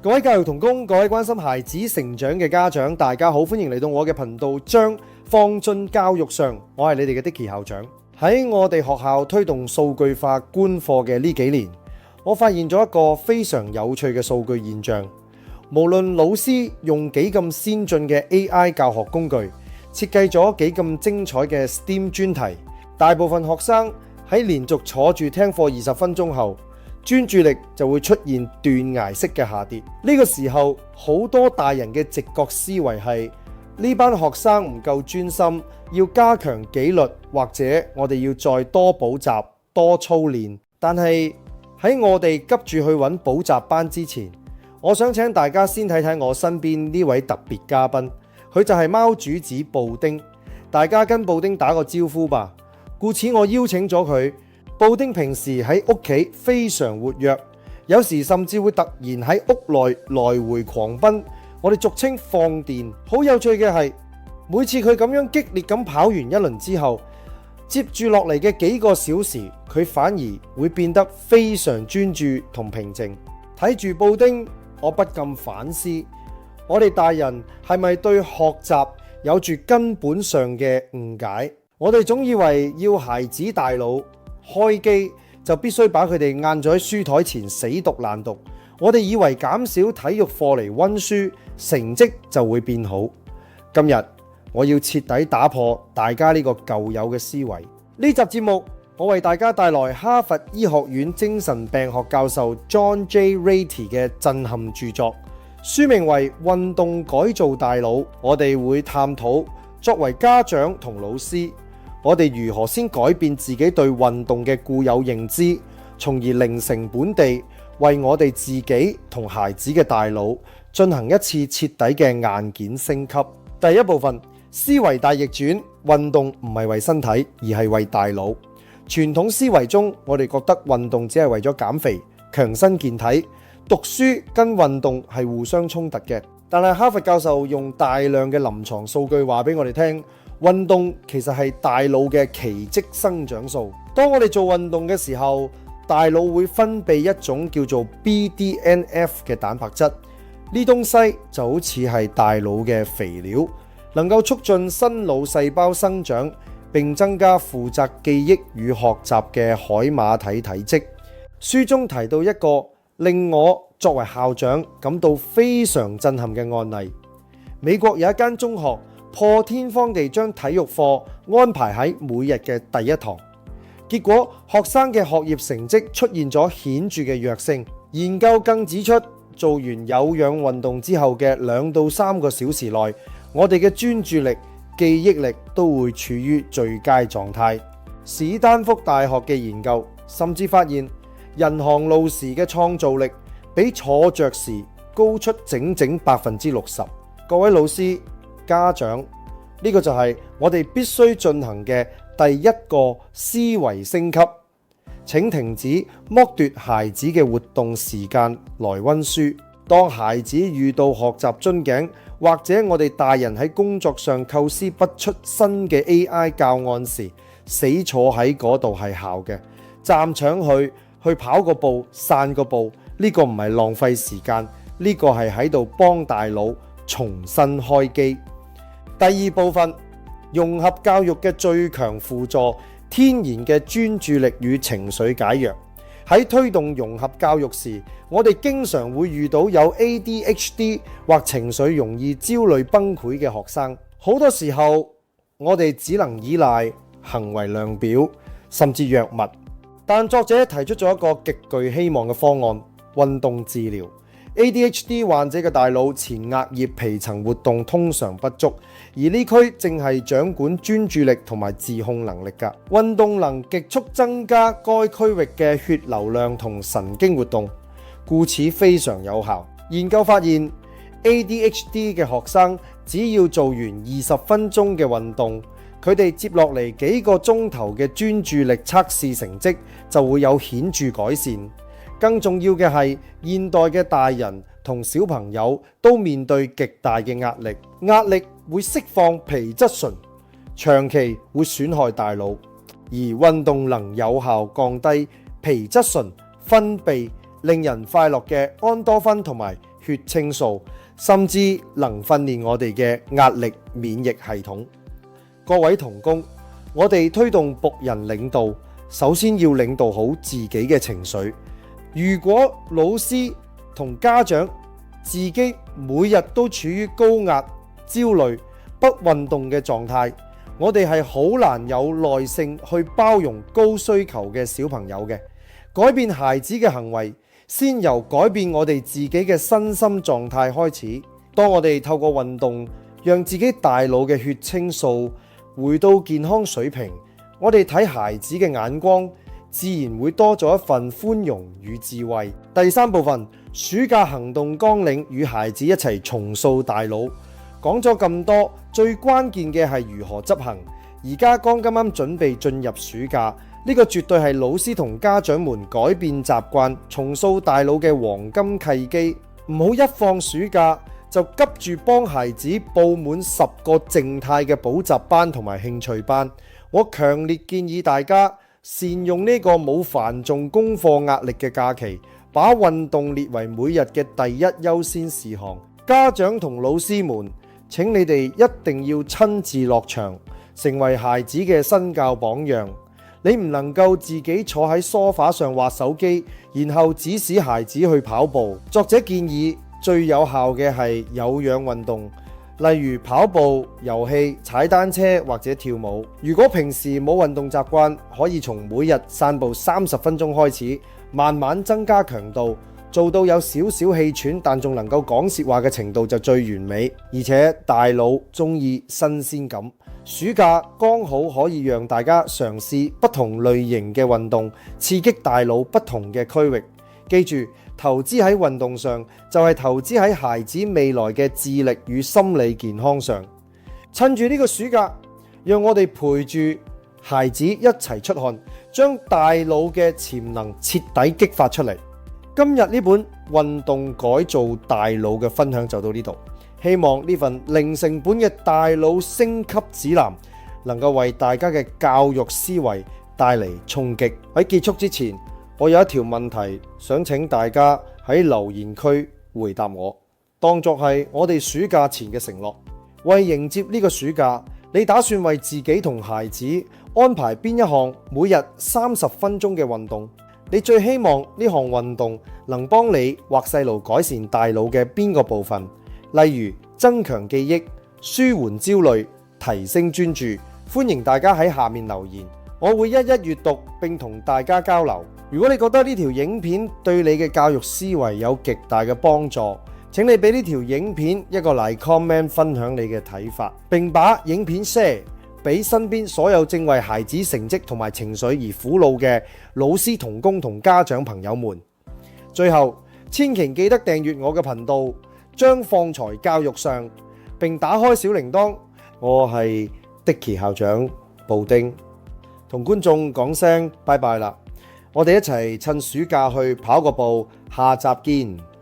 各位教育同工，各位關心孩子成長嘅家長，大家好，歡迎嚟到我嘅頻道，將放進教育上。我係你哋嘅 Dicky 校長。喺我哋學校推動數據化觀課嘅呢幾年，我發現咗一個非常有趣嘅數據現象。無論老師用幾咁先進嘅 AI 教學工具，設計咗幾咁精彩嘅 STEAM 專題，大部分學生喺連續坐住聽課20分鐘後，專注力就會出現斷崖式嘅下跌。呢個時候，好多大人嘅直覺思維係呢班學生唔夠專心，要加強紀律，或者我哋要再多補習、多操練。但係喺我哋急住去揾補習班之前，我想請大家先睇睇我身邊呢位特別嘉賓，佢就係貓主子布丁。大家跟布丁打個招呼吧。故此我邀請咗佢。布丁平時喺屋企非常活躍，有時甚至會突然喺屋內來回狂奔，我哋俗稱放電。好有趣嘅係，每次佢咁樣激烈咁跑完一輪之後，接住落嚟嘅幾個小時，佢反而會變得非常專注同平靜。睇住布丁，我不禁反思，我哋大人係咪對學習有住根本上嘅誤解？我哋總以為要孩子大腦開機就必須把佢哋硬咗喺書台前死讀爛讀，我哋以為減少體育課嚟溫書，成績就會變好。今日我要徹底打破大家呢個舊有嘅思維。呢集節目我為大家帶來哈佛醫學院精神病學教授 John J. Ratey 嘅震撼著作，書名為《運動改造大腦》。我哋會探討作為家長同老師，我哋如何先改變自己對運動嘅固有認知，從而零成本地為我哋自己同孩子嘅大腦進行一次徹底嘅硬件升級。第一部分，思維大逆轉，運動唔係為身體，而係為大腦。傳統思維中，我哋覺得運動只係為咗減肥、強身健體，讀書跟運動係互相衝突嘅。但係哈佛教授用大量嘅臨床數據話俾我哋聽，運動其實係大腦嘅奇蹟生長素。當我哋做運動嘅時候，大腦會分泌一種叫做 BDNF 嘅蛋白質，呢東西就好似係大腦嘅肥料，能夠促進新腦細胞生長，並增加負責記憶與學習嘅海馬體體積。書中提到一個令我作為校長感到非常震撼嘅案例。美國有一間中學破天荒地將體育課安排喺每日嘅第一堂，結果學生嘅學業成績出現咗顯著嘅躍升。研究更指出，做完有氧運動之後嘅2到3個小時內，我哋嘅專注力、記憶力都會處於最佳狀態。史丹福大學嘅研究甚至發現，人行路時嘅創造力比坐着時高出整整60%。各位老師、家長，呢個就係我哋必須進行嘅第一個思維升級。請停止剝奪孩子嘅活動時間來溫書。當孩子遇到學習樽頸，或者我哋大人喺工作上構思不出新嘅 AI 教案時，死坐喺嗰度係效嘅。站搶去跑個步、散個步，呢個唔係浪費時間，呢個係喺度幫大腦重新開機。第二部分，融合教育嘅最強輔助，天然嘅專注力與情緒解藥。喺推動融合教育時，我哋經常會遇到有 ADHD 或情緒容易焦慮崩潰嘅學生。好多時候，我哋只能依賴行為量表，甚至藥物。但作者提出咗一個極具希望嘅方案：運動治療。ADHD 患者嘅大腦前額葉皮層活動通常不足，而呢區正係掌管專注力同埋自控能力㗎。運動能極速增加該區域嘅血流量同神經活動，故此非常有效。研究發現， ADHD 嘅學生只要做完20分鐘嘅運動，佢哋接落嚟幾個鐘頭嘅專注力測試成績就會有顯著改善。更重要嘅係，現代嘅大人同小朋友都面對極大嘅壓力，壓力會釋放皮質醇，長期會損害大腦，而運動能有效降低皮質醇分泌，令人快樂嘅安多芬同埋血清素，甚至能訓練我哋嘅壓力免疫系統。各位同工，我哋推動僕人領導，首先要領導好自己嘅情緒。如果老師同家長自己每日都處於高壓、焦慮、不運動嘅狀態，我哋係好難有耐性去包容高需求嘅小朋友嘅。改變孩子嘅行為，先由改變我哋自己嘅身心狀態開始。當我哋透過運動，讓自己大腦嘅血清素回到健康水平，我哋睇孩子嘅眼光自然會多咗一份寬容與智慧。第三部分，暑假行動綱領，與孩子一齊重塑大腦。講咗咁多，最關鍵嘅係如何執行。而家剛啱準備進入暑假，呢個絕對係老師同家長們改變習慣、重塑大腦嘅黃金契機。唔好一放暑假就急住幫孩子報滿10個靜態嘅補習班同埋興趣班。我強烈建議大家善用呢個冇繁重功課壓力嘅假期，把運動列為每日嘅第一優先事項。家長同老師們，請你哋一定要親自落場，成為孩子嘅身教榜樣。你唔能夠自己坐喺梳化上滑手機，然後指使孩子去跑步。作者建議最有效嘅係有氧運動，例如跑步、遊戲、踩單車或者跳舞。如果平時冇運動習慣，可以從每日散步30分鐘開始，慢慢增加強度，做到有少少氣喘但仲能夠講說話嘅程度就最完美。而且大腦中意新鮮感，暑假剛好可以讓大家嘗試不同類型嘅運動，刺激大腦不同嘅區域。記住，投資喺運動上就係投資喺孩子未來嘅智力與心理健康上。趁住呢個暑假，讓我哋陪住孩子一齊出汗，將大腦嘅潛能徹底激發出嚟。今日呢本運動改造大腦嘅分享就到呢度，希望呢份零成本嘅大腦升級指南能夠為大家嘅教育思維帶嚟衝擊。喺結束之前，我有一條問題想請大家喺留言區回答我，當作係我哋暑假前嘅承諾。為迎接呢個暑假，你打算為自己同孩子安排邊一項每日30分鐘嘅運動？你最希望呢項運動能幫你或細路改善大腦嘅邊個部分？例如增強記憶、舒緩焦慮、提升專注。歡迎大家喺下面留言，我會一一閱讀並同大家交流。如果你覺得呢條影片對你嘅教育思維有極大嘅幫助，請你俾呢條影片一個 like comment 分享你嘅睇法，並把影片 share 俾身邊所有正為孩子成績同埋情緒而苦惱嘅老師同工同家長朋友們。最後，千祈記得訂閱我嘅頻道，將放財教育上，並打開小鈴鐺。我係 Dicky 校長布丁，同觀眾講聲拜拜啦！我哋一齊趁暑假去跑個步，下集見。